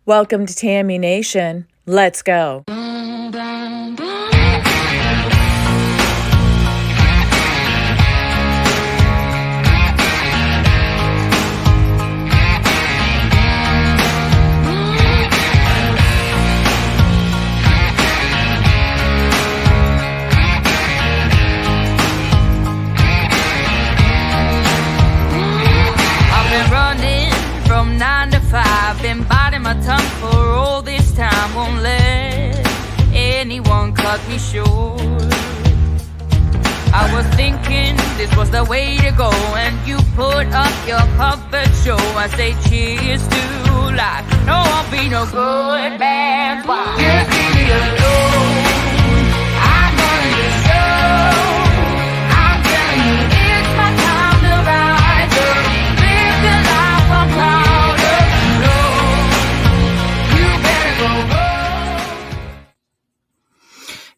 Welcome to Tammy Nation. Let's go. From 9 to 5, been biting my tongue for all this time. Won't let anyone cut me short. I was thinking this was the way to go, and you put up your puppet show. I say cheers to life. No, I'll be no good man's wife. Just leave me alone. I'm running the show. I'm telling you, it's my time to rise up. Live the life I'm proud of. No, you better go.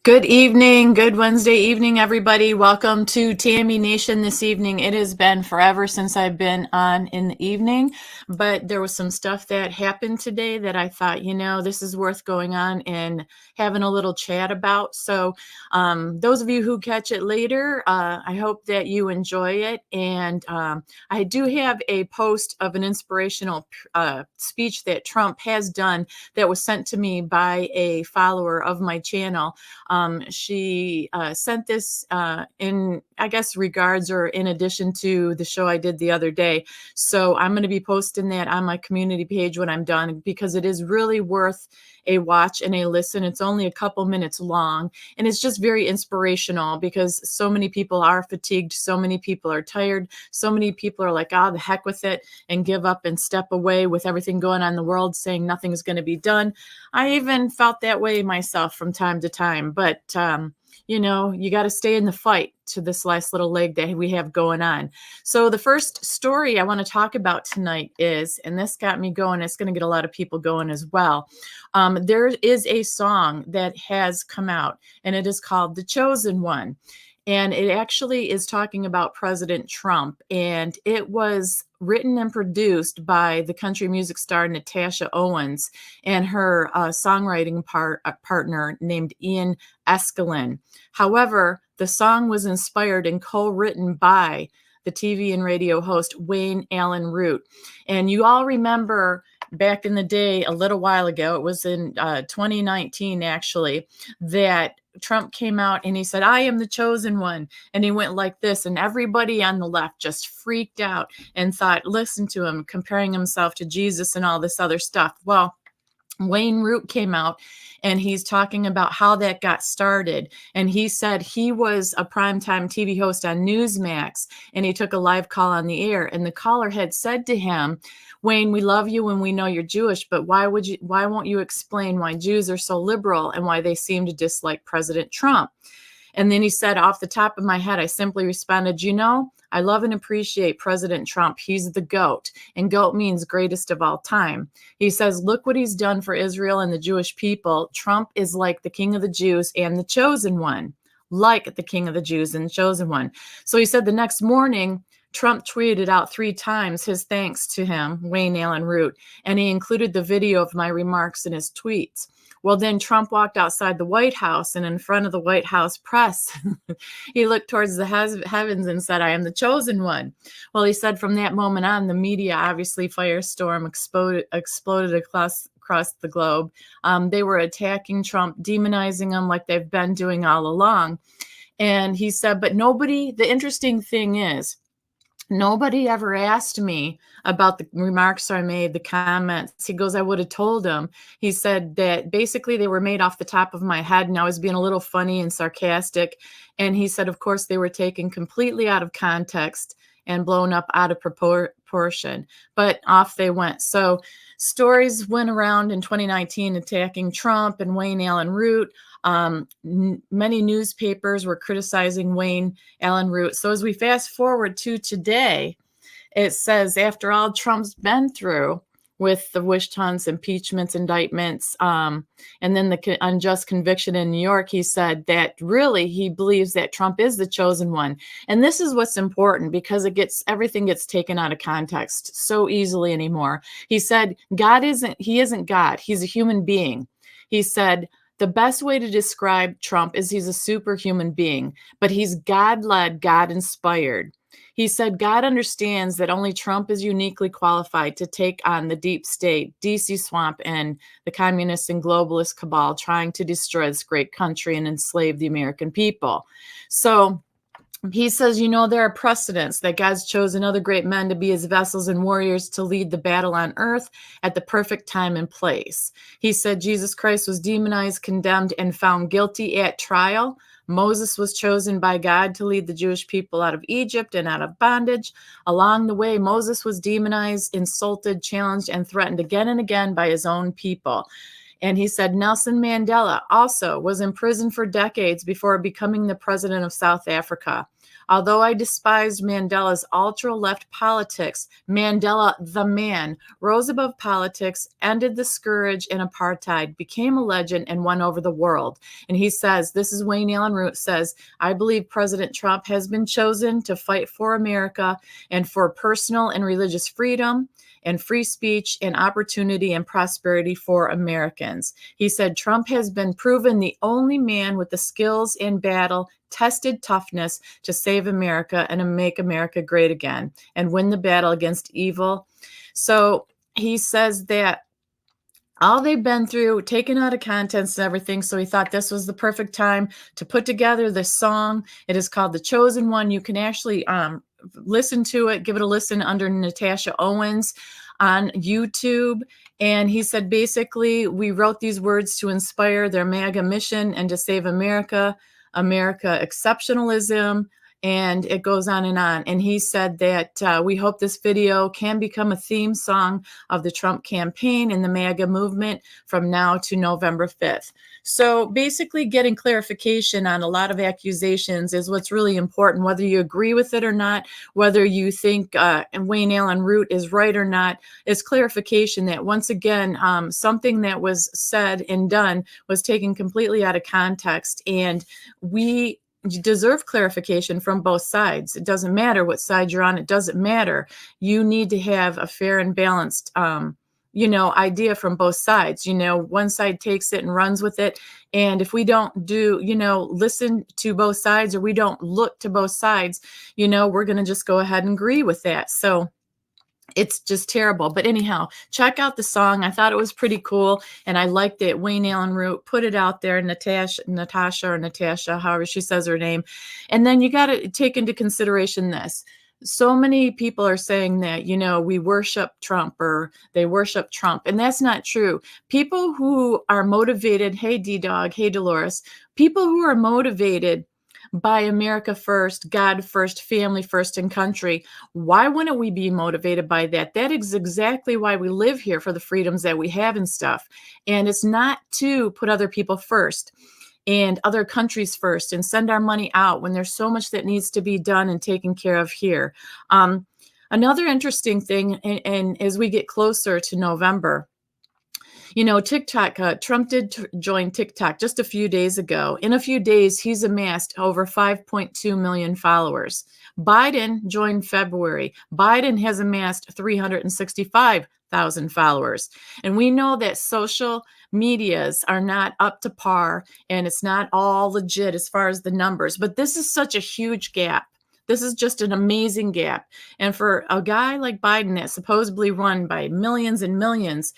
Good evening, good Wednesday evening, everybody. Welcome to Tammy Nation this evening. It has been forever since I've been on in the evening, but there was some stuff that happened today that I thought, this is worth going on and having a little chat about. So those of you who catch it later, I hope that you enjoy it. And I do have a post of an inspirational speech that Trump has done that was sent to me by a follower of my channel. She sent this in, I guess, regards or in addition to the show I did the other day. So I'm going to be posting that on my community page when I'm done, because it is really worth a watch and a listen. It's only a couple minutes long, and it's just very inspirational because so many people are fatigued. So many people are tired. So many people are like, the heck with it, and give up and step away with everything going on in the world, saying nothing's going to be done. I even felt that way myself from time to time, but you got to stay in the fight to this last little leg that we have going on. So the first story I want to talk about tonight is, and this got me going, it's going to get a lot of people going as well. There is a song that has come out, and it is called The Chosen One. And it actually is talking about President Trump. And it was written and produced by the country music star Natasha Owens and her songwriting partner named Ian Eskelin. However, the song was inspired and co-written by the TV and radio host Wayne Allen Root. And you all remember back in the day, a little while ago, it was in 2019 actually, that Trump came out and he said, "I am the chosen one." And he went like this, and everybody on the left just freaked out and thought, listen to him, comparing himself to Jesus and all this other stuff. Well, Wayne Root came out and he's talking about how that got started. And he said he was a primetime TV host on Newsmax, and he took a live call on the air. And the caller had said to him, "Wayne, we love you and we know you're Jewish, but why won't you explain why Jews are so liberal and why they seem to dislike President Trump?" And then he said, "Off the top of my head, I simply responded, I love and appreciate President Trump. He's the GOAT, and GOAT means greatest of all time." He says, "Look what he's done for Israel and the Jewish people. Trump is like the King of the Jews and the chosen one, like the King of the Jews and the chosen one." So he said the next morning, Trump tweeted out 3 times his thanks to him, Wayne Allen Root, and he included the video of my remarks in his tweets. Well, then Trump walked outside the White House, and in front of the White House press, he looked towards the heavens and said, "I am the chosen one." Well, he said from that moment on, the media, obviously firestorm exploded across the globe. They were attacking Trump, demonizing him like they've been doing all along. And he said, but the interesting thing is, nobody ever asked me about the remarks I made, the comments. He goes, "I would have told him." He said that basically they were made off the top of my head, and I was being a little funny and sarcastic. And he said, of course, they were taken completely out of context and blown up out of proportion, but off they went. So stories went around in 2019 attacking Trump and Wayne Allen Root. Many newspapers were criticizing Wayne Allen Root. So as we fast forward to today, it says, after all Trump's been through, with the witch hunts, impeachments, indictments, and then the unjust conviction in New York, he said that really he believes that Trump is the chosen one. And this is what's important, because everything gets taken out of context so easily anymore. He said he isn't God. He's a human being. He said the best way to describe Trump is he's a superhuman being, but he's God-led, God-inspired. He said God understands that only Trump is uniquely qualified to take on the deep state, DC swamp, and the communist and globalist cabal trying to destroy this great country and enslave the American people. So he says, there are precedents that God's chosen other great men to be his vessels and warriors to lead the battle on earth at the perfect time and place. He said Jesus Christ was demonized, condemned, and found guilty at trial. Moses was chosen by God to lead the Jewish people out of Egypt and out of bondage. Along the way, Moses was demonized, insulted, challenged, and threatened again and again by his own people. And he said Nelson Mandela also was in prison for decades before becoming the president of South Africa. Although I despised Mandela's ultra-left politics, Mandela, the man, rose above politics, ended the scourge in apartheid, became a legend, and won over the world. And he says, this is Wayne Allen Root says, I believe President Trump has been chosen to fight for America and for personal and religious freedom and free speech and opportunity and prosperity for Americans. He said Trump has been proven the only man with the skills in battle, tested toughness to save America and to make America great again and win the battle against evil. So he says that all they've been through, taken out of context and everything. So he thought this was the perfect time to put together this song. It is called The Chosen One. You can actually listen to it, give it a listen under Natasha Owens on YouTube. And he said, basically, we wrote these words to inspire their MAGA mission and to save America exceptionalism, and it goes on. And he said that we hope this video can become a theme song of the Trump campaign and the MAGA movement from now to November 5th. So basically getting clarification on a lot of accusations is what's really important, whether you agree with it or not, whether you think Wayne Allen Root is right or not, is clarification that once again, something that was said and done was taken completely out of context, and we deserve clarification from both sides. It doesn't matter what side you're on. It doesn't matter. You need to have a fair and balanced idea from both sides. One side takes it and runs with it. And if we don't listen to both sides, or we don't look to both sides, we're going to just go ahead and agree with that. So it's just terrible. But anyhow, check out the song. I thought it was pretty cool. And I liked that Wayne Allen Root put it out there, Natasha, however she says her name. And then you got to take into consideration this. So many people are saying that, we worship Trump, or they worship Trump. And that's not true. People who are motivated, hey, D-Dog, hey, Dolores, people who are motivated by America first, God first, family first, and country, why wouldn't we be motivated by that? That is exactly why we live here, for the freedoms that we have and stuff. And it's not to put other people first and other countries first and send our money out when there's so much that needs to be done and taken care of here. Another interesting thing, and as we get closer to November, TikTok, Trump did join TikTok just a few days ago. In a few days, he's amassed over 5.2 million followers. Biden joined February. Biden has amassed 365,000 followers. And we know that social medias are not up to par, and it's not all legit as far as the numbers. But this is such a huge gap. This is just an amazing gap. And for a guy like Biden that's supposedly run by millions and millions,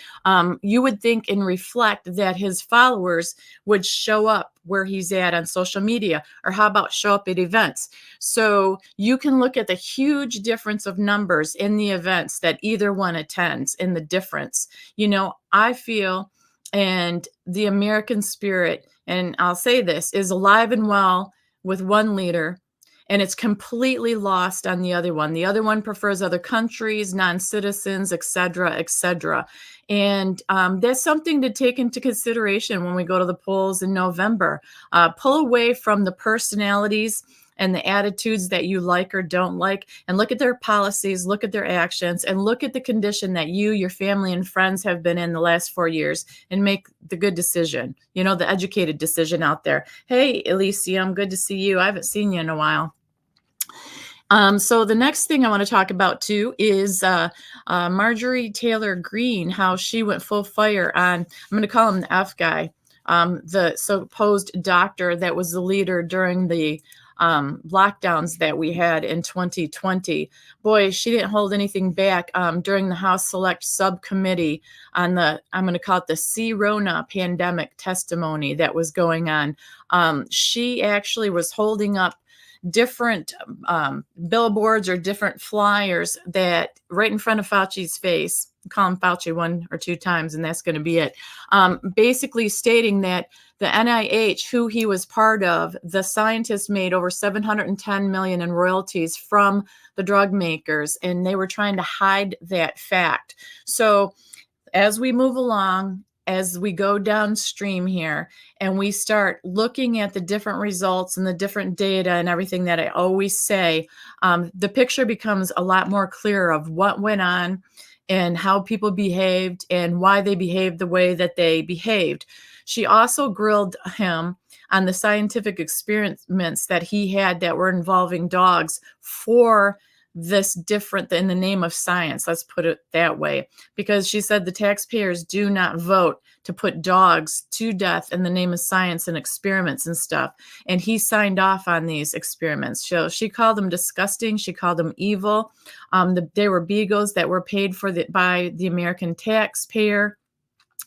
you would think and reflect that his followers would show up where he's at on social media, or how about show up at events? So you can look at the huge difference of numbers in the events that either one attends, in the difference. I feel, and the American spirit, and I'll say this, is alive and well with one leader, and it's completely lost on the other one. The other one prefers other countries, non-citizens, et cetera, et cetera. And that's something to take into consideration when we go to the polls in November. Pull away from the personalities and the attitudes that you like or don't like, and look at their policies, look at their actions, and look at the condition that you, your family, and friends have been in the last 4 years, and make the good decision, the educated decision out there. Hey, Elysium, good to see you. I haven't seen you in a while. So the next thing I want to talk about too is Marjorie Taylor Greene, how she went full fire on, I'm going to call him the F guy, the supposed doctor that was the leader during the lockdowns that we had in 2020. Boy, she didn't hold anything back during the House Select Subcommittee on I'm going to call it the C-Rona pandemic testimony that was going on. She actually was holding up different billboards or different flyers that right in front of Fauci's face, call him Fauci 1 or 2 times, and that's going to be it. Basically stating that the NIH, who he was part of, the scientists made over $710 million in royalties from the drug makers, and they were trying to hide that fact. So as we move along, as we go downstream here and we start looking at the different results and the different data and everything that I always say, the picture becomes a lot more clear of what went on and how people behaved and why they behaved the way that they behaved. She also grilled him on the scientific experiments that he had that were involving dogs for this different in the name of science, let's put it that way, because she said the taxpayers do not vote to put dogs to death in the name of science and experiments and stuff. And he signed off on these experiments. So she called them disgusting. She called them evil. They were beagles that were paid for by the American taxpayer.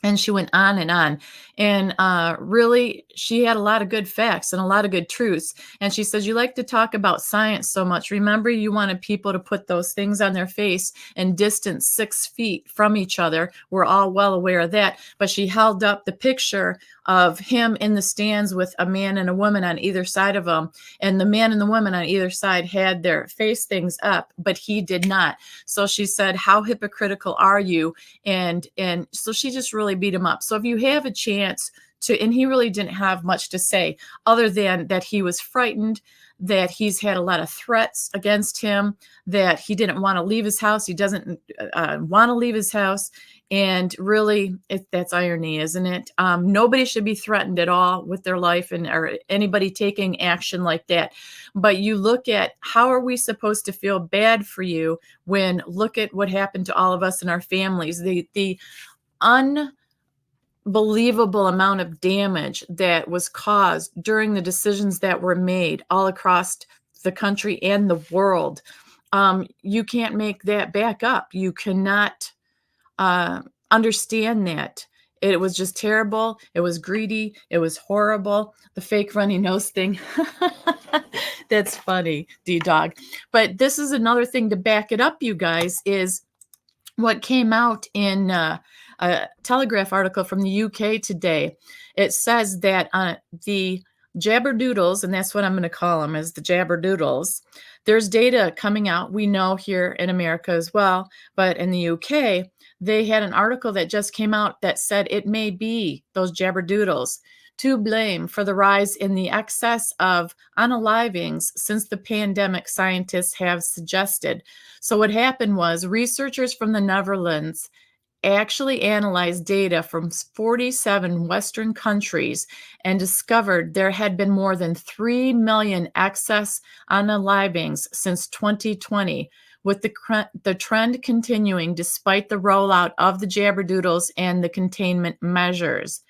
And she went on. And really, she had a lot of good facts and a lot of good truths. And she says, you like to talk about science so much. Remember, you wanted people to put those things on their face and distance 6 feet from each other. We're all well aware of that. But she held up the picture of him in the stands with a man and a woman on either side of him. And the man and the woman on either side had their face things up, but he did not. So she said, how hypocritical are you? And so she just really beat him up. So if you have a chance to, and he really didn't have much to say other than that he was frightened, that he's had a lot of threats against him, that he didn't want to leave his house. He doesn't want to leave his house. And really, that's irony, isn't it? Nobody should be threatened at all with their life or anybody taking action like that. But you look at how are we supposed to feel bad for you when look at what happened to all of us and our families, the unbelievable amount of damage that was caused during the decisions that were made all across the country and the world. You can't make that back up. You cannot understand that. It was just terrible. It was greedy. It was horrible. The fake runny nose thing. That's funny, D-Dog. But this is another thing to back it up, you guys, is what came out in a Telegraph article from the UK today. It says that the jabberdoodles, and that's what I'm going to call them, is the jabberdoodles. There's data coming out. We know here in America as well, but in the UK, they had an article that just came out that said it may be those jabberdoodles to blame for the rise in the excess of unalivings since the pandemic, scientists have suggested. So what happened was researchers from the Netherlands actually analyzed data from 47 Western countries and discovered there had been more than 3 million excess unalivings since 2020, with the trend continuing despite the rollout of the jabberdoodles and the containment measures.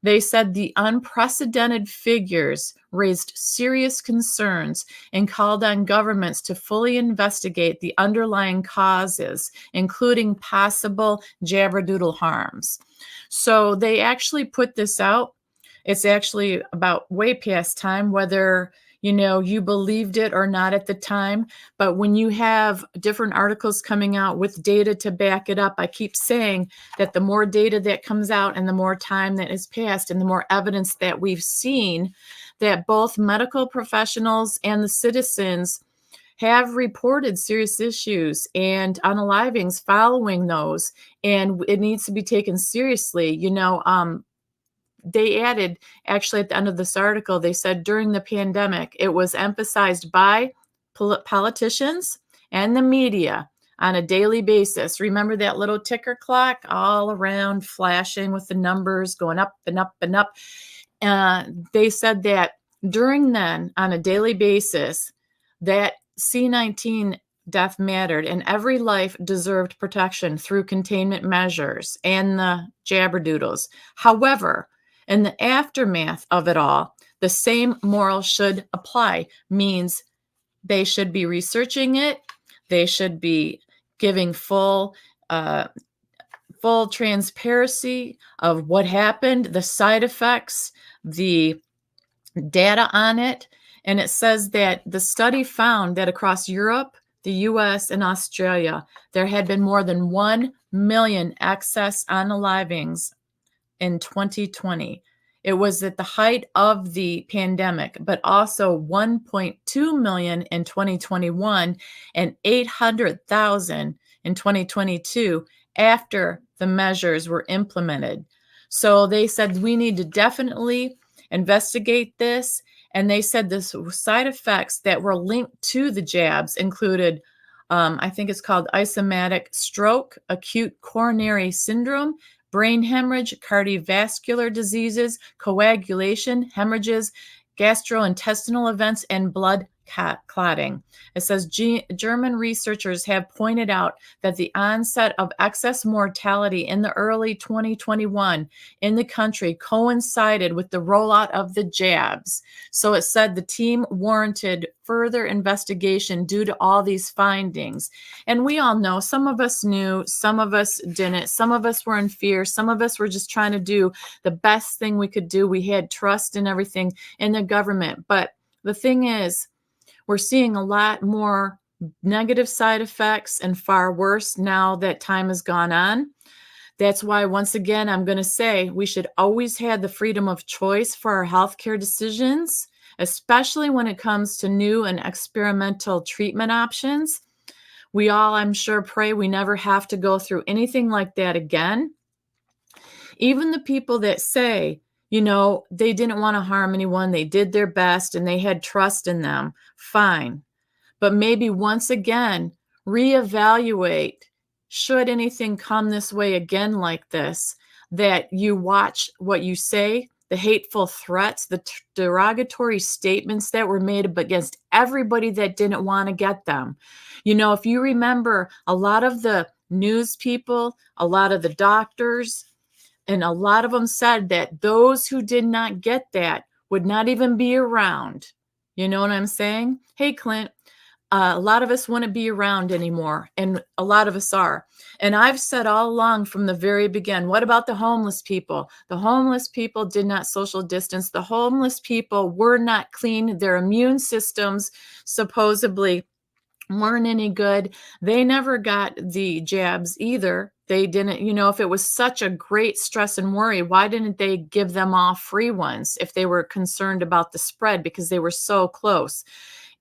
They said the unprecedented figures raised serious concerns and called on governments to fully investigate the underlying causes, including possible jabberdoodle harms. So they actually put this out. It's actually about way past time, whether you believed it or not at the time. But when you have different articles coming out with data to back it up, I keep saying that the more data that comes out and the more time that has passed and the more evidence that we've seen, that both medical professionals and the citizens have reported serious issues and unalivings following those, and it needs to be taken seriously. they added, actually at the end of this article, they said during the pandemic, it was emphasized by politicians and the media on a daily basis. Remember that little ticker clock all around flashing with the numbers going up and up and up? They said that during then, on a daily basis, that C-19 death mattered and every life deserved protection through containment measures and the jabberdoodles. However, in the aftermath of it all, the same moral should apply, means they should be researching it. They should be giving full transparency of what happened, the side effects, the data on it. And it says that the study found that across Europe, the US, and Australia, there had been more than 1 million excess unalivings in 2020. It was at the height of the pandemic, but also 1.2 million in 2021 and 800,000 in 2022 after the measures were implemented. So they said we need to definitely investigate this. And they said the side effects that were linked to the jabs included, I think it's called ischemic stroke, acute coronary syndrome, brain hemorrhage, cardiovascular diseases, coagulation, hemorrhages, gastrointestinal events, and blood clotting. It says German researchers have pointed out that the onset of excess mortality in the early 2021 in the country coincided with the rollout of the jabs. So it said the team warranted further investigation due to all these findings. And we all know, some of us knew, some of us didn't, some of us were in fear, some of us were just trying to do the best thing we could do. We had trust in everything in the government. But the thing is, we're seeing a lot more negative side effects and far worse now that time has gone on. That's why, once again, I'm going to say we should always have the freedom of choice for our healthcare decisions, especially when it comes to new and experimental treatment options. We all, I'm sure, pray we never have to go through anything like that again. Even the people that say, they didn't want to harm anyone, they did their best, and they had trust in them, fine. But maybe once again, reevaluate, should anything come this way again like this, that you watch what you say, the hateful threats, the derogatory statements that were made against everybody that didn't want to get them. If you remember, a lot of the news people, a lot of the doctors, and a lot of them said that those who did not get that would not even be around. You know what I'm saying? Hey, Clint, a lot of us wouldn't be around anymore, and a lot of us are. And I've said all along from the very beginning, what about the homeless people? The homeless people did not social distance. The homeless people were not clean. Their immune systems supposedly weren't any good. They never got the jabs either. They didn't, if it was such a great stress and worry, why didn't they give them all free ones if they were concerned about the spread, because they were so close?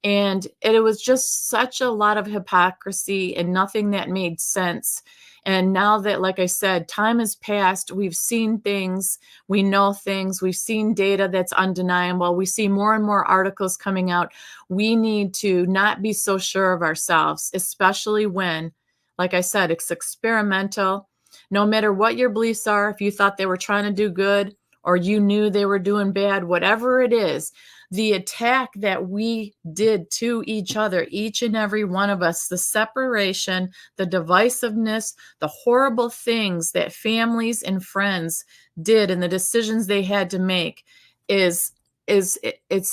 And it was just such a lot of hypocrisy and nothing that made sense. And now that, like I said, time has passed, we've seen things, we know things, we've seen data that's undeniable, we see more and more articles coming out. We need to not be so sure of ourselves, especially when, like I said, it's experimental. No matter what your beliefs are, if you thought they were trying to do good or you knew they were doing bad, whatever it is, the attack that we did to each other, each and every one of us, the separation, the divisiveness, the horrible things that families and friends did and the decisions they had to make it's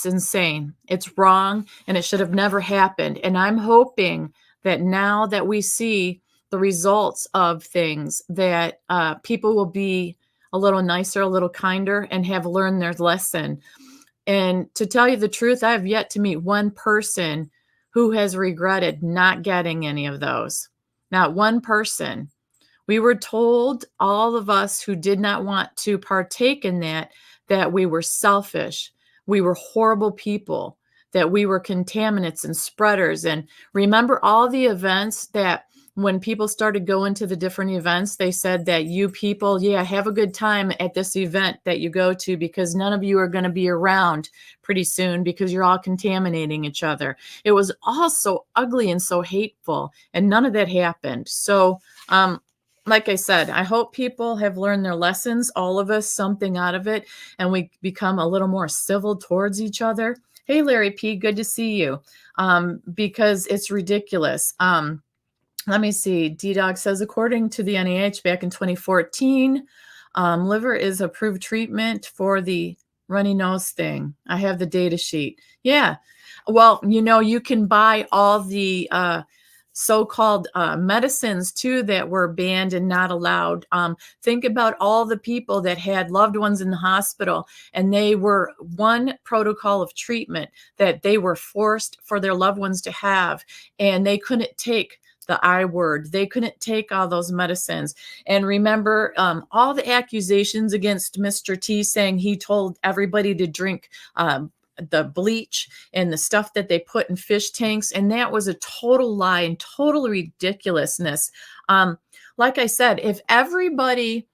insane. It's wrong, and it should have never happened. And I'm hoping that now that we see the results of things, that people will be a little nicer, a little kinder, and have learned their lesson. And to tell you the truth, I have yet to meet one person who has regretted not getting any of those. Not one person. We were told, all of us who did not want to partake in that we were selfish, we were horrible people, that we were contaminants and spreaders. And remember all the events that when people started going to the different events, they said that you people, yeah, have a good time at this event that you go to, because none of you are going to be around pretty soon because you're all contaminating each other. It was all so ugly and so hateful, and none of that happened. So, like I said, I hope people have learned their lessons, all of us, something out of it, and we become a little more civil towards each other. Hey, Larry P., good to see you, because it's ridiculous. Let me see. D-Dog says, according to the NIH back in 2014, liver is approved treatment for the runny nose thing. I have the data sheet. Yeah. Well, you can buy all the so-called medicines too that were banned and not allowed. Think about all the people that had loved ones in the hospital, and they were one protocol of treatment that they were forced for their loved ones to have, and they couldn't take the I word. They couldn't take all those medicines. And remember, all the accusations against Mr. T saying he told everybody to drink the bleach and the stuff that they put in fish tanks. And that was a total lie and total ridiculousness. Like I said, if everybody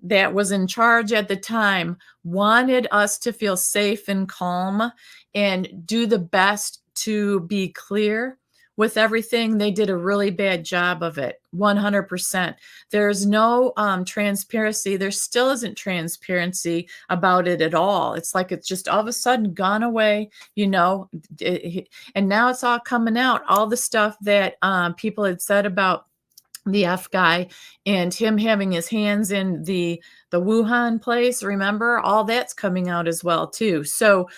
that was in charge at the time wanted us to feel safe and calm and do the best to be clear with everything, they did a really bad job of it. 100%. There's no transparency. There still isn't transparency about it at all. It's like it's just all of a sudden gone away, and now it's all coming out. All the stuff that people had said about the F guy and him having his hands in the Wuhan place, remember, all that's coming out as well too. So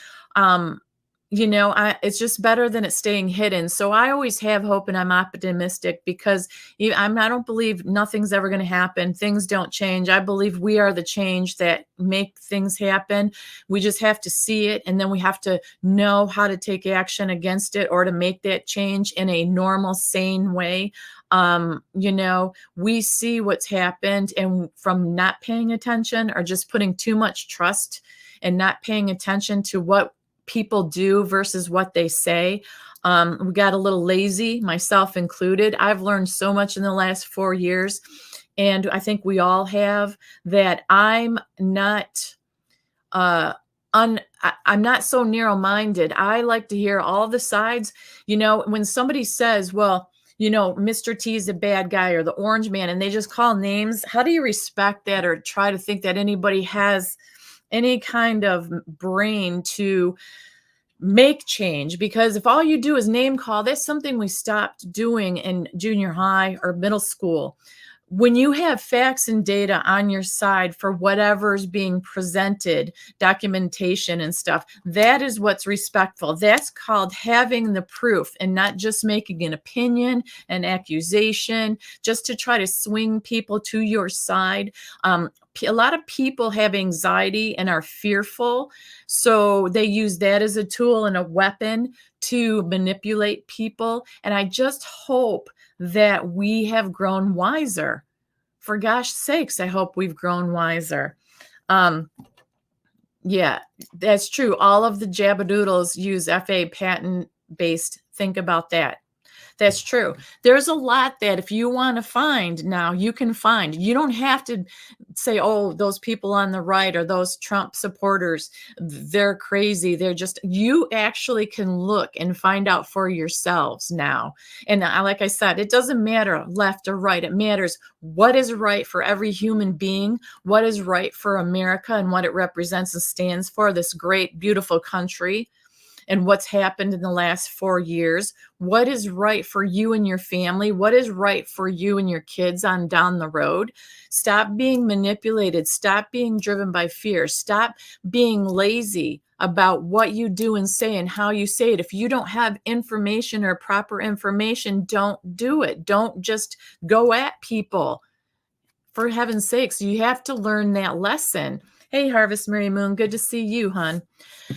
it's just better than it staying hidden. So I always have hope, and I'm optimistic, because I don't believe nothing's ever going to happen. Things don't change. I believe we are the change that make things happen. We just have to see it, and then we have to know how to take action against it or to make that change in a normal, sane way. We see what's happened, and from not paying attention or just putting too much trust and not paying attention to what people do versus what they say. We got a little lazy, myself included. I've learned so much in the last 4 years, and I think we all have, that I'm not I'm not so narrow-minded. I like to hear all the sides. When somebody says, well, Mr. T is a bad guy, or the orange man, and they just call names, how do you respect that or try to think that anybody has any kind of brain to make change? Because if all you do is name call, that's something we stopped doing in junior high or middle school. When you have facts and data on your side for whatever's being presented, documentation and stuff, that is what's respectful. That's called having the proof, and not just making an opinion, an accusation, just to try to swing people to your side. A lot of people have anxiety and are fearful, so they use that as a tool and a weapon to manipulate people. And I just hope that we have grown wiser. For gosh sakes, I hope we've grown wiser. Yeah, that's true. All of the Jabadoodles use FA patent-based. Think about that. That's true. There's a lot that if you want to find now, you can find. You don't have to say, oh, those people on the right or those Trump supporters, they're crazy. You actually can look and find out for yourselves now. And like I said, it doesn't matter left or right. It matters what is right for every human being, what is right for America and what it represents and stands for, this great, beautiful country. And what's happened in the last 4 years, what is right for you and your family, what is right for you and your kids on down the road. Stop being manipulated. Stop being driven by fear. Stop being lazy about what you do and say and how you say it. If you don't have information or proper information, don't do it. Don't just go at people. For heaven's sakes, you have to learn that lesson. Hey, Harvest Mary Moon, good to see you, hon.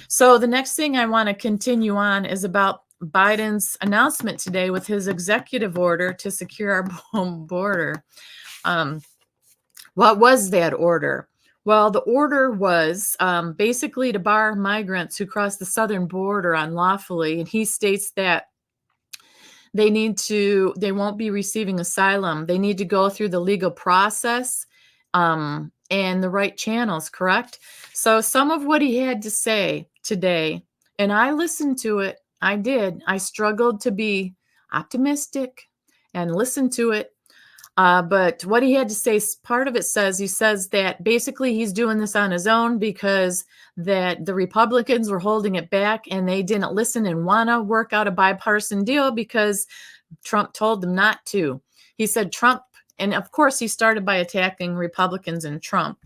So the next thing I want to continue on is about Biden's announcement today with his executive order to secure our home border. What was that order? Well, the order was basically to bar migrants who cross the southern border unlawfully. And he states that they won't be receiving asylum. They need to go through the legal process and the right channels, correct? So some of what he had to say today, and I listened to it. I did. I struggled to be optimistic and listen to it. But what he had to say, part of it he says that basically he's doing this on his own because that the Republicans were holding it back and they didn't listen and want to work out a bipartisan deal because Trump told them not to. He said Trump, and of course he started by attacking Republicans and Trump,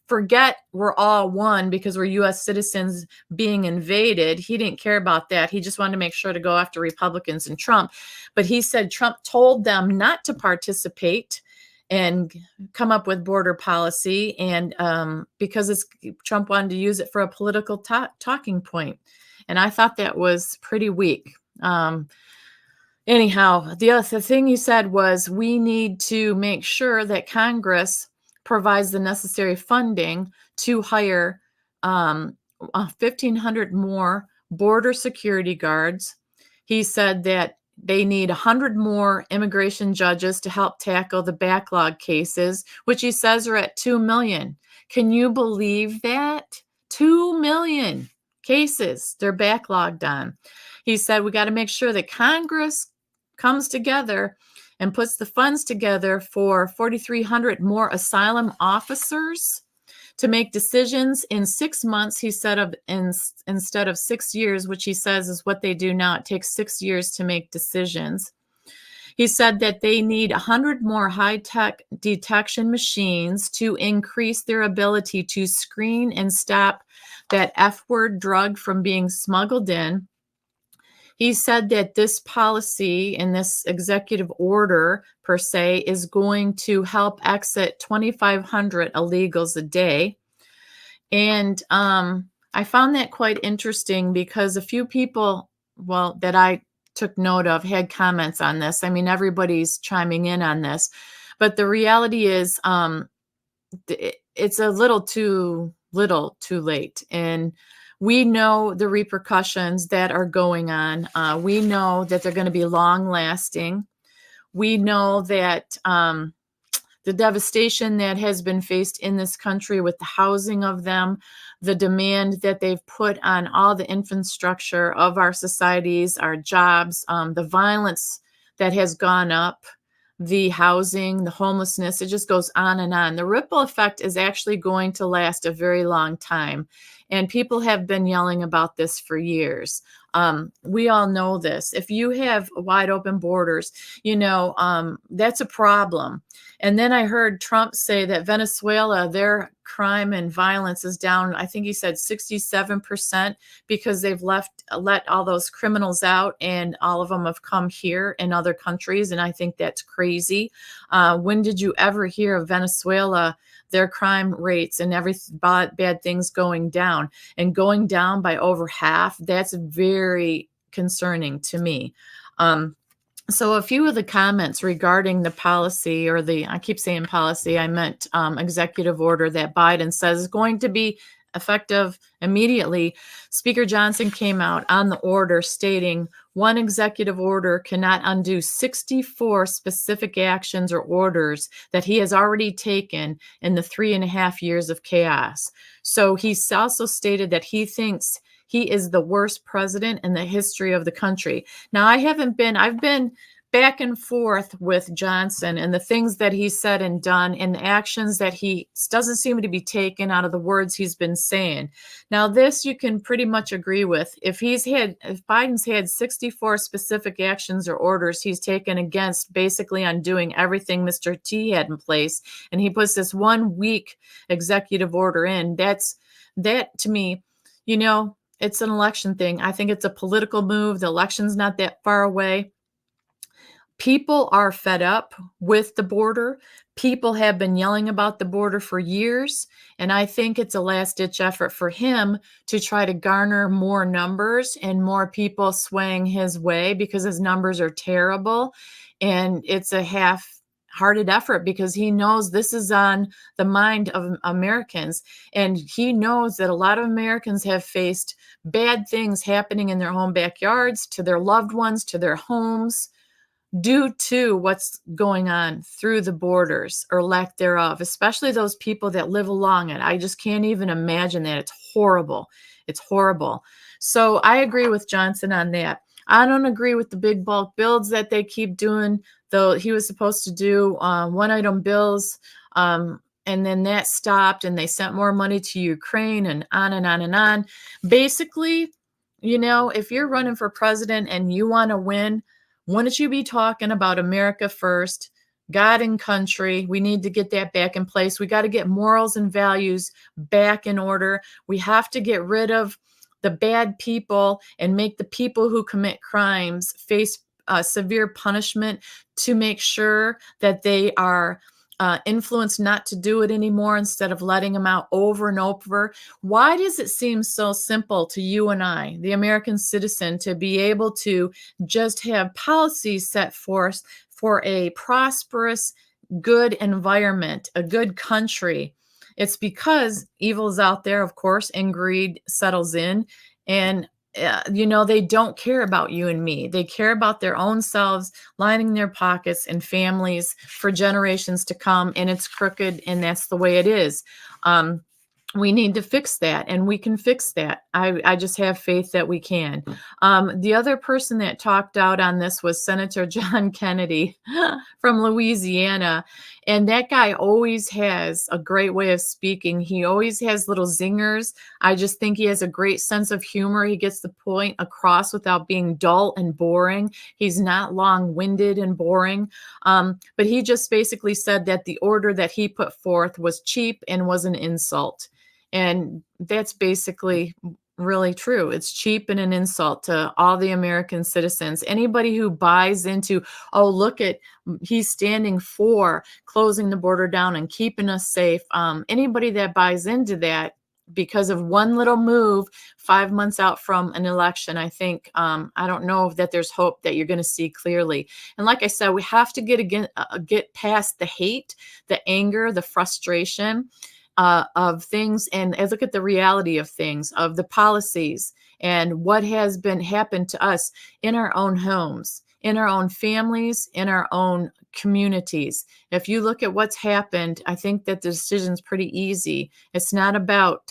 forget we're all one because we're U.S. citizens being invaded. He didn't care about that. He just wanted to make sure to go after Republicans and Trump. But he said Trump told them not to participate and come up with border policy, and because Trump wanted to use it for a political talking point. And I thought that was pretty weak. Anyhow, the other thing he said was we need to make sure that Congress provides the necessary funding to hire 1,500 more border security guards. He said that they need 100 more immigration judges to help tackle the backlog cases, which he says are at 2 million. Can you believe that? 2 million cases they're backlogged on. He said we got to make sure that Congress comes together and puts the funds together for 4,300 more asylum officers to make decisions in 6 months, he said, instead of 6 years, which he says is what they do now. It takes 6 years to make decisions. He said that they need 100 more high-tech detection machines to increase their ability to screen and stop that F-word drug from being smuggled in. He said that this policy and this executive order, per se, is going to help exit 2,500 illegals a day. And I found that quite interesting because a few people, that I took note of had comments on this. I mean, everybody's chiming in on this. But the reality is it's a little too late. And we know the repercussions that are going on. We know that they're going to be long lasting. We know that the devastation that has been faced in this country with the housing of them, the demand that they've put on all the infrastructure of our societies, our jobs, the violence that has gone up, the housing, the homelessness, it just goes on and on. The ripple effect is actually going to last a very long time. And people have been yelling about this for years. We all know this. If you have wide open borders, that's a problem. And then I heard Trump say that Venezuela, their crime and violence is down, I think he said 67%, because they've let all those criminals out and all of them have come here in other countries. And I think that's crazy. When did you ever hear of Venezuela, their crime rates and every bad things going down by over half? That's very concerning to me. So a few of the comments regarding the policy, I keep saying policy, I meant executive order that Biden says is going to be effective immediately. Speaker Johnson came out on the order stating one executive order cannot undo 64 specific actions or orders that he has already taken in the 3.5 years of chaos. So he also stated that he thinks he is the worst president in the history of the country. Now, I've been back and forth with Johnson and the things that he said and done and the actions that he doesn't seem to be taken out of the words he's been saying. Now, this you can pretty much agree with. If Biden's had 64 specific actions or orders he's taken against basically undoing everything Mr. T had in place, and he puts this 1 week executive order in, that to me, it's an election thing. I think it's a political move. The election's not that far away. People are fed up with the border. People have been yelling about the border for years. And I think it's a last-ditch effort for him to try to garner more numbers and more people swaying his way because his numbers are terrible. And it's a hearted effort because he knows this is on the mind of Americans. And he knows that a lot of Americans have faced bad things happening in their home backyards, to their loved ones, to their homes, due to what's going on through the borders or lack thereof, especially those people that live along it. I just can't even imagine that. It's horrible. It's horrible. So I agree with Johnson on that. I don't agree with the big bulk builds that they keep doing, though he was supposed to do one item bills. And then that stopped and they sent more money to Ukraine and on and on and on. Basically, if you're running for president and you want to win, wouldn't you be talking about America first, God and country? We need to get that back in place. We got to get morals and values back in order. We have to get rid of the bad people and make the people who commit crimes face severe punishment to make sure that they are influenced not to do it anymore instead of letting them out over and over. Why does it seem so simple to you and I, the American citizen, to be able to just have policies set forth for a prosperous, good environment, a good country? It's because evil is out there, of course, and greed settles in. And they don't care about you and me. They care about their own selves, lining their pockets and families for generations to come. And it's crooked, and that's the way it is. We need to fix that, and we can fix that. I just have faith that we can. The other person that talked out on this was Senator John Kennedy from Louisiana. And that guy always has a great way of speaking. He always has little zingers. I just think he has a great sense of humor. He gets the point across without being dull and boring. He's not long-winded and boring. But he just basically said that the order that he put forth was cheap and was an insult. And that's basically really true. It's cheap and an insult to all the American citizens. Anybody who buys into, oh, look at, he's standing for closing the border down and keeping us safe. Anybody that buys into that because of one little move 5 months out from an election, I think, I don't know that there's hope that you're going to see clearly. And like I said, we have to get past the hate, the anger, the frustration of things, and look at the reality of things, of the policies and what has been happened to us in our own homes, in our own families, in our own communities. If you look at what's happened, I think that the decision's pretty easy. It's not about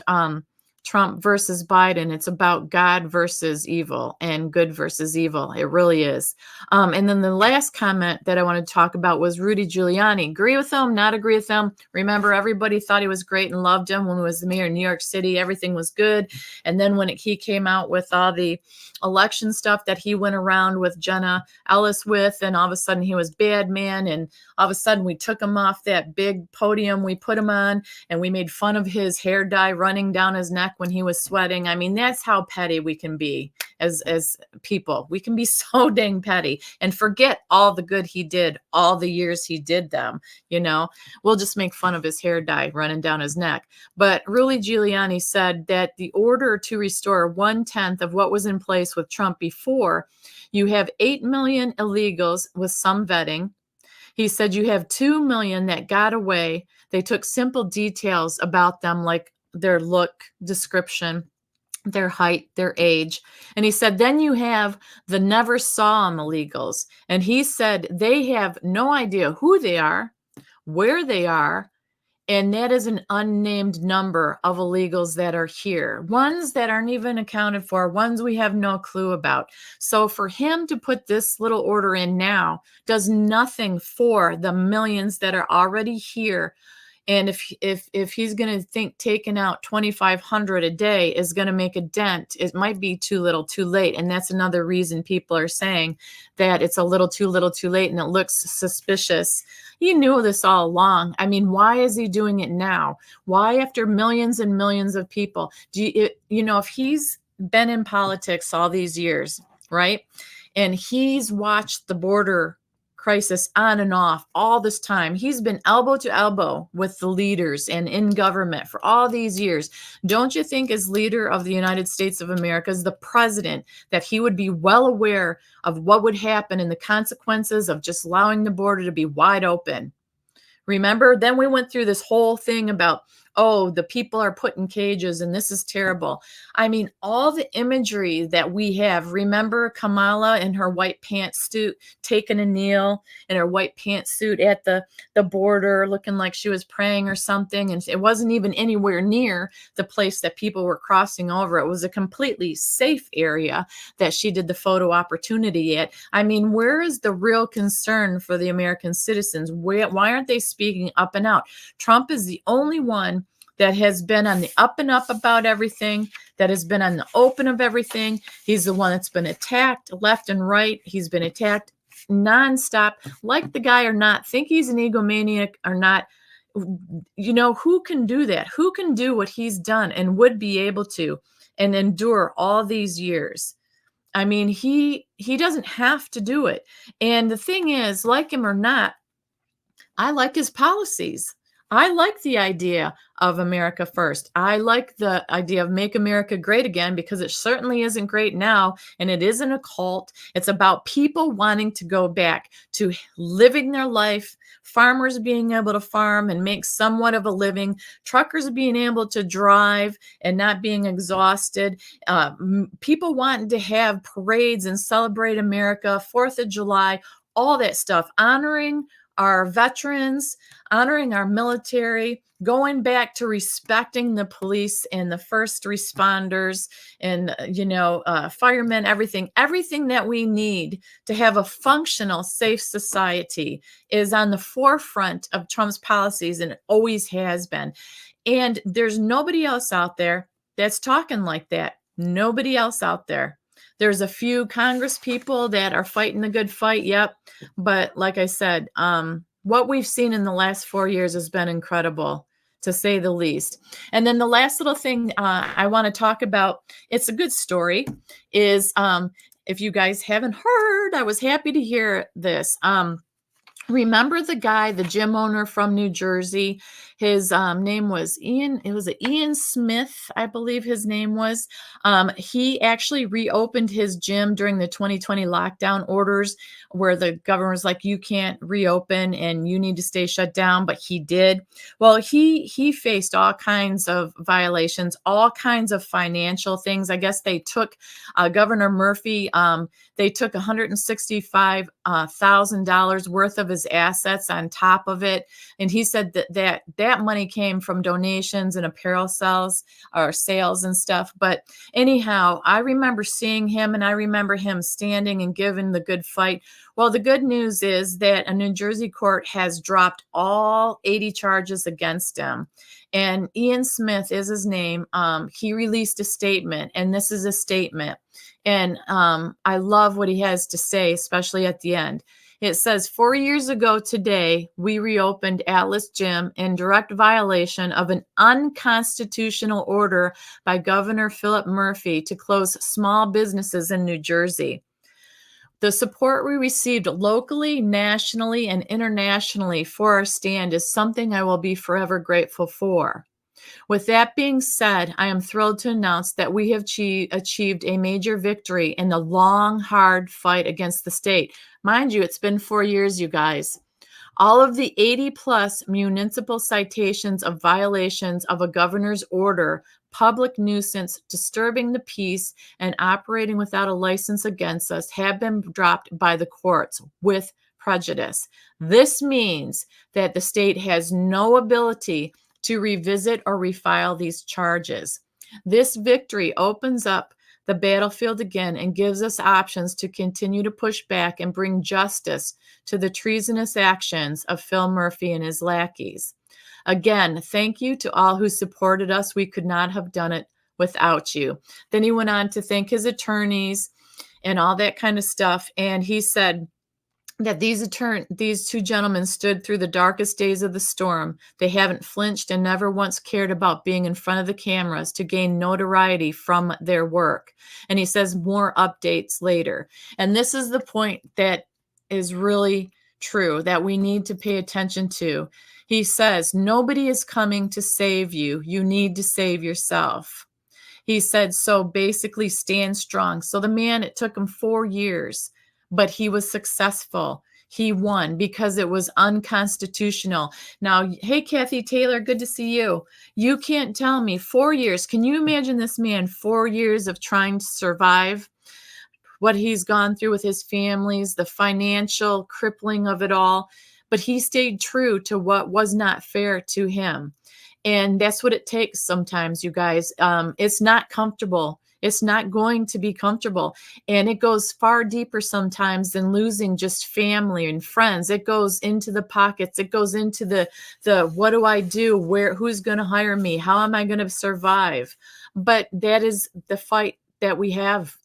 Trump versus Biden. It's about God versus evil and good versus evil. It really is. And then the last comment that I wanted to talk about was Rudy Giuliani. Agree with him, not agree with him. Remember, everybody thought he was great and loved him when he was the mayor of New York City. Everything was good. And then when he came out with all the election stuff that he went around with Jenna Ellis with, and all of a sudden he was bad man. And all of a sudden we took him off that big podium we put him on, and we made fun of his hair dye running down his neck when he was sweating. I mean, that's how petty we can be as people. We can be so dang petty and forget all the good he did, all the years he did them. We'll just make fun of his hair dye running down his neck. But Rudy Giuliani said that the order to restore 1/10 of what was in place with Trump before, you have 8 million illegals with some vetting. He said you have 2 million that got away. They took simple details about them, like their look, description, their height, their age. And he said, then you have the never saw them illegals. And he said they have no idea who they are, where they are, and that is an unnamed number of illegals that are here, ones that aren't even accounted for, ones we have no clue about. So for him to put this little order in now does nothing for the millions that are already here. And if he's going to think taking out 2,500 a day is going to make a dent, it might be too little, too late. And that's another reason people are saying that it's a little, too late, and it looks suspicious. He knew this all along. I mean, why is he doing it now? Why, after millions and millions of people? If he's been in politics all these years, right, and he's watched the border crisis on and off all this time. He's been elbow to elbow with the leaders and in government for all these years. Don't you think, as leader of the United States of America, as the president, that he would be well aware of what would happen and the consequences of just allowing the border to be wide open? Remember? Then we went through this whole thing about, oh, the people are put in cages and this is terrible. I mean, all the imagery that we have. Remember Kamala in her white pantsuit taking a kneel in her white pantsuit at the border, looking like she was praying or something. And it wasn't even anywhere near the place that people were crossing over. It was a completely safe area that she did the photo opportunity at. I mean, where is the real concern for the American citizens? Why aren't they speaking up and out? Trump is the only one that has been on the up and up about everything, that has been on the open of everything. He's the one that's been attacked left and right. He's been attacked nonstop, like the guy or not, think he's an egomaniac or not. You know, who can do that? Who can do what he's done and would be able to and endure all these years? I mean, he doesn't have to do it. And the thing is, like him or not, I like his policies. I like the idea of America first. I like the idea of make America great again, because it certainly isn't great now. And it isn't a cult. It's about people wanting to go back to living their life, farmers being able to farm and make somewhat of a living, truckers being able to drive and not being exhausted, people wanting to have parades and celebrate America, 4th of July, all that stuff, honoring our veterans, honoring our military, going back to respecting the police and the first responders and, firemen, everything that we need to have a functional, safe society is on the forefront of Trump's policies, and it always has been. And there's nobody else out there that's talking like that. Nobody else out there. There's a few Congress people that are fighting the good fight. Yep. But like I said, what we've seen in the last 4 years has been incredible, to say the least. And then the last little thing I want to talk about, it's a good story, is if you guys haven't heard, I was happy to hear this. Remember the guy, the gym owner from New Jersey? His name was Ian. It was Ian Smith, I believe his name was. He actually reopened his gym during the 2020 lockdown orders, where the governor was like, you can't reopen and you need to stay shut down, but he did. Well, he faced all kinds of violations, all kinds of financial things. I guess they took Governor Murphy, they took $165,000 worth of his assets on top of it. And he said that money came from donations and apparel sales or sales and stuff. But anyhow, I remember seeing him, and I remember him standing and giving the good fight. Well, the good news is that a New Jersey court has dropped all 80 charges against him. And Ian Smith is his name. He released a statement, and this is a statement. And I love what he has to say, especially at the end. It says, 4 years ago today, we reopened Atlas Gym in direct violation of an unconstitutional order by Governor Philip Murphy to close small businesses in New Jersey. The support we received locally, nationally, and internationally for our stand is something I will be forever grateful for. With that being said, I am thrilled to announce that we have achieved a major victory in the long, hard fight against the state. Mind you, it's been 4 years, you guys. All of the 80 plus municipal citations of violations of a governor's order, public nuisance, disturbing the peace, and operating without a license against us have been dropped by the courts with prejudice. This means that the state has no ability to revisit or refile these charges. This victory opens up the battlefield again and gives us options to continue to push back and bring justice to the treasonous actions of Phil Murphy and his lackeys. Again, thank you to all who supported us. We could not have done it without you. Then he went on to thank his attorneys and all that kind of stuff. And he said that these two gentlemen stood through the darkest days of the storm. They haven't flinched and never once cared about being in front of the cameras to gain notoriety from their work. And he says more updates later. And this is the point that is really true that we need to pay attention to. He says, nobody is coming to save you. You need to save yourself. He said, so basically stand strong. So the man, it took him 4 years, but he was successful. He won because it was unconstitutional. Now, hey, Kathy Taylor, good to see you. You can't tell me 4 years. Can you imagine this man 4 years of trying to survive? What he's gone through with his families, the financial crippling of it all. But he stayed true to what was not fair to him. And that's what it takes sometimes, you guys. It's not comfortable. It's not going to be comfortable. And it goes far deeper sometimes than losing just family and friends. It goes into the pockets. It goes into the what do I do? Who's going to hire me? How am I going to survive? But that is the fight that we have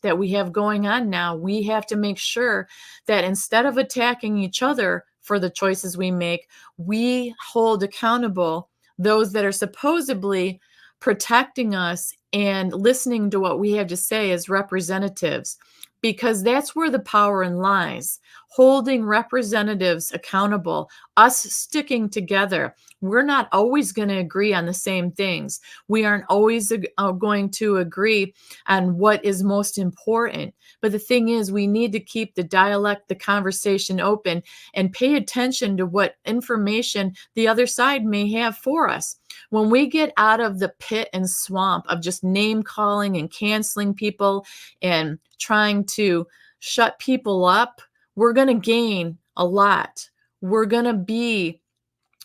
going on now. We have to make sure that instead of attacking each other for the choices we make, we hold accountable those that are supposedly protecting us and listening to what we have to say as representatives, because that's where the power lies. Holding representatives accountable, us sticking together. We're not always going to agree on the same things. We aren't always going to agree on what is most important. But the thing is, we need to keep the dialect, the conversation open, and pay attention to what information the other side may have for us. When we get out of the pit and swamp of just name calling and canceling people and trying to shut people up, we're going to gain a lot. We're going to be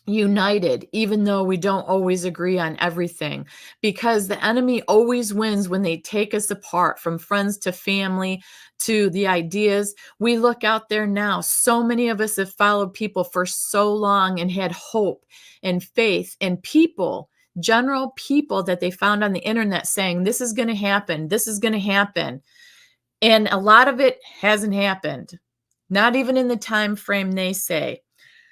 united, even though we don't always agree on everything, because the enemy always wins when they take us apart, from friends to family to the ideas. We look out there now. So many of us have followed people for so long and had hope and faith and people, general people that they found on the internet saying, this is going to happen. This is going to happen. And a lot of it hasn't happened, not even in the time frame they say.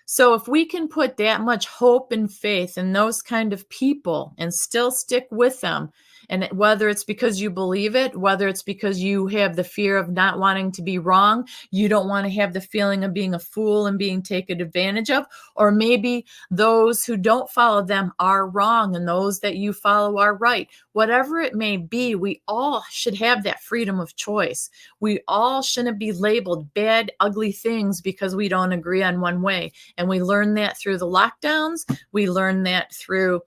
So if we can put that much hope and faith in those kind of people and still stick with them, and whether it's because you believe it, whether it's because you have the fear of not wanting to be wrong, you don't want to have the feeling of being a fool and being taken advantage of, or maybe those who don't follow them are wrong and those that you follow are right. Whatever it may be, we all should have that freedom of choice. We all shouldn't be labeled bad, ugly things because we don't agree on one way. And we learn that through the lockdowns. We learn that through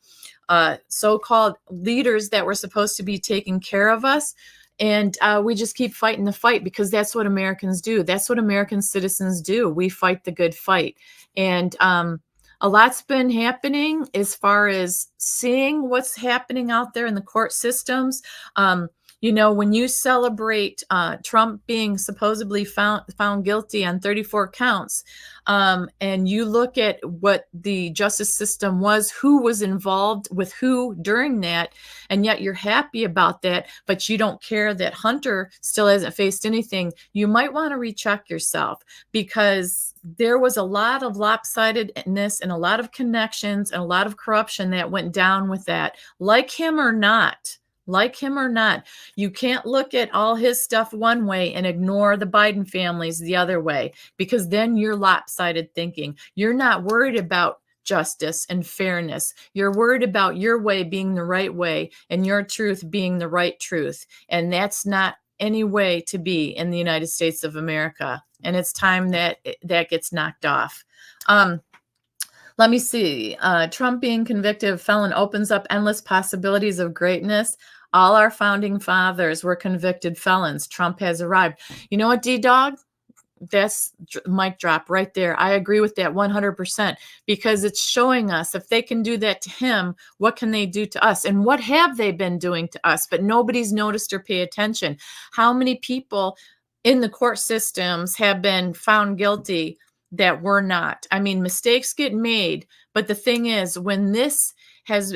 so-called leaders that were supposed to be taking care of us. And we just keep fighting the fight, because that's what Americans do. That's what American citizens do. We fight the good fight. And a lot's been happening as far as seeing what's happening out there in the court systems. When you celebrate Trump being supposedly found guilty on 34 counts, and you look at what the justice system was, who was involved with who during that, and yet you're happy about that, but you don't care that Hunter still hasn't faced anything, you might want to recheck yourself, because there was a lot of lopsidedness and a lot of connections and a lot of corruption that went down with that. Like him or not, you can't look at all his stuff one way and ignore the Biden families the other way, because then you're lopsided thinking. You're not worried about justice and fairness. You're worried about your way being the right way and your truth being the right truth. And that's not any way to be in the United States of America. And it's time that gets knocked off. Let me see. Trump being convicted felon opens up endless possibilities of greatness. All our founding fathers were convicted felons. Trump has arrived. You know what, D-Dog? That's mic drop right there. I agree with that 100%, because it's showing us if they can do that to him, what can they do to us? And what have they been doing to us? But nobody's noticed or pay attention. How many people in the court systems have been found guilty that were not? I mean, mistakes get made. But the thing is, when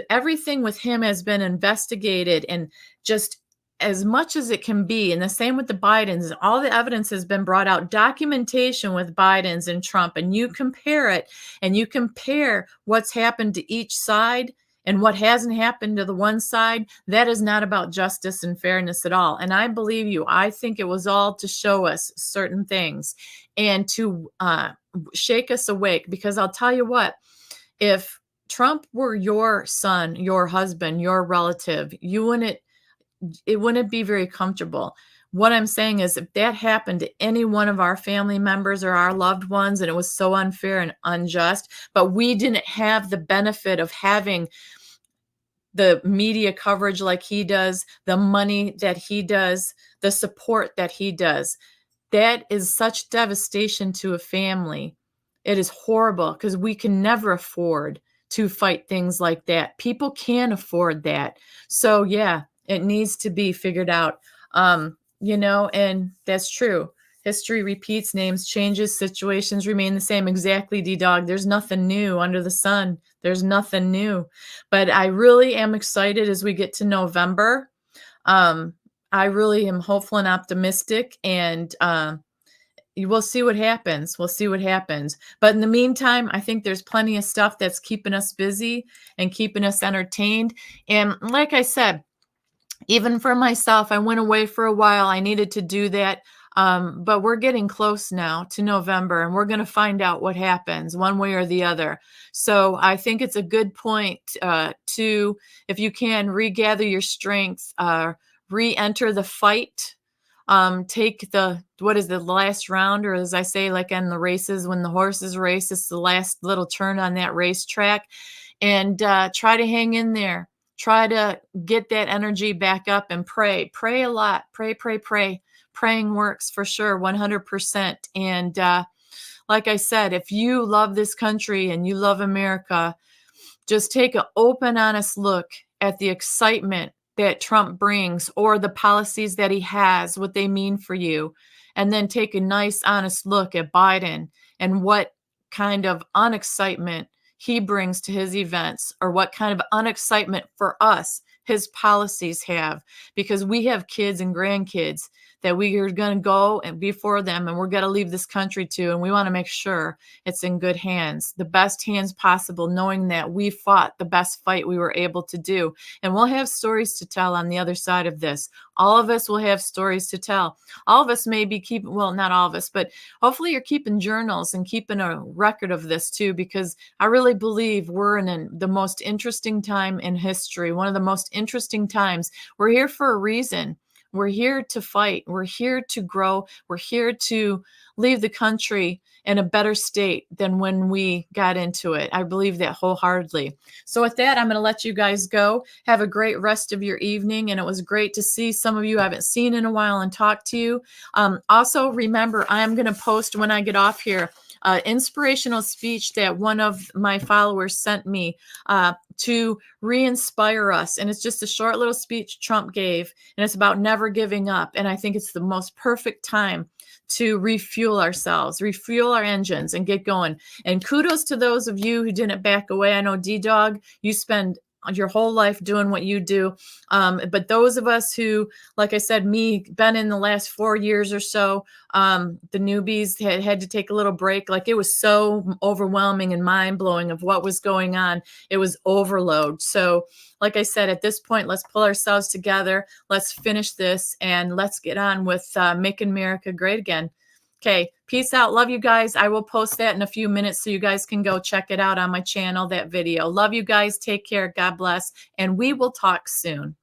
everything with him has been investigated and just as much as it can be, and the same with the Bidens, all the evidence has been brought out, documentation with Bidens and Trump, and you compare it, and you compare what's happened to each side and what hasn't happened to the one side, that is not about justice and fairness at all. And I believe you. I think it was all to show us certain things and to shake us awake, because I'll tell you what, if Trump were your son, your husband, your relative, it wouldn't be very comfortable. what I'm saying is if that happened to any one of our family members or our loved ones, and it was so unfair and unjust, but we didn't have the benefit of having the media coverage like he does, the money that he does, the support that he does, that is such devastation to a family. It is horrible because we can never afford to fight things like that. People can't afford that. So yeah, it needs to be figured out. And that's true. History repeats, names changes, situations remain the same. Exactly, D-Dog. There's nothing new under the sun. There's nothing new. But I really am excited as we get to November. I really am hopeful and optimistic, and we'll see what happens. We'll see what happens. But in the meantime, I think there's plenty of stuff that's keeping us busy and keeping us entertained. And like I said, even for myself, I went away for a while. I needed to do that. But we're getting close now to November, and we're going to find out what happens one way or the other. So I think it's a good point to, if you can, regather your strength, re-enter the fight. Take what is the last round, or as I say, like in the races, when the horses race, it's the last little turn on that racetrack, and try to hang in there. Try to get that energy back up and pray. Pray a lot. Pray, pray, pray. Praying works for sure, 100%. And like I said, if you love this country and you love America, just take an open, honest look at the excitement that Trump brings, or the policies that he has, what they mean for you. And then take a nice, honest look at Biden and what kind of unexcitement he brings to his events, or what kind of unexcitement for us his policies have, because we have kids and grandkids that we are going to go and before them, and we're going to leave this country to, and we want to make sure it's in good hands, the best hands possible, knowing that we fought the best fight we were able to do. And we'll have stories to tell on the other side of this. All of us will have stories to tell. All of us may be keeping, well, not all of us, but hopefully you're keeping journals and keeping a record of this too, because I really believe we're in the most interesting time in history, one of the most interesting times. We're here for a reason. We're here to fight. We're here to grow. We're here to leave the country in a better state than when we got into it. I believe that wholeheartedly. So with that, I'm going to let you guys go. Have a great rest of your evening. And it was great to see some of you I haven't seen in a while and talk to you. Also, remember, I'm going to post when I get off here inspirational speech that one of my followers sent me to re-inspire us. And it's just a short little speech Trump gave, and it's about never giving up. And I think it's the most perfect time to refuel ourselves, refuel our engines, and get going. And kudos to those of you who didn't back away. I know D-Dog, you spend your whole life doing what you do. But those of us who, like I said, me, been in the last 4 years or so, the newbies had to take a little break. Like, it was so overwhelming and mind-blowing of what was going on. It was overload. So like I said, at this point, let's pull ourselves together. Let's finish this, and let's get on with making America great again. Okay, peace out. Love you guys. I will post that in a few minutes so you guys can go check it out on my channel, that video. Love you guys. Take care. God bless. And we will talk soon.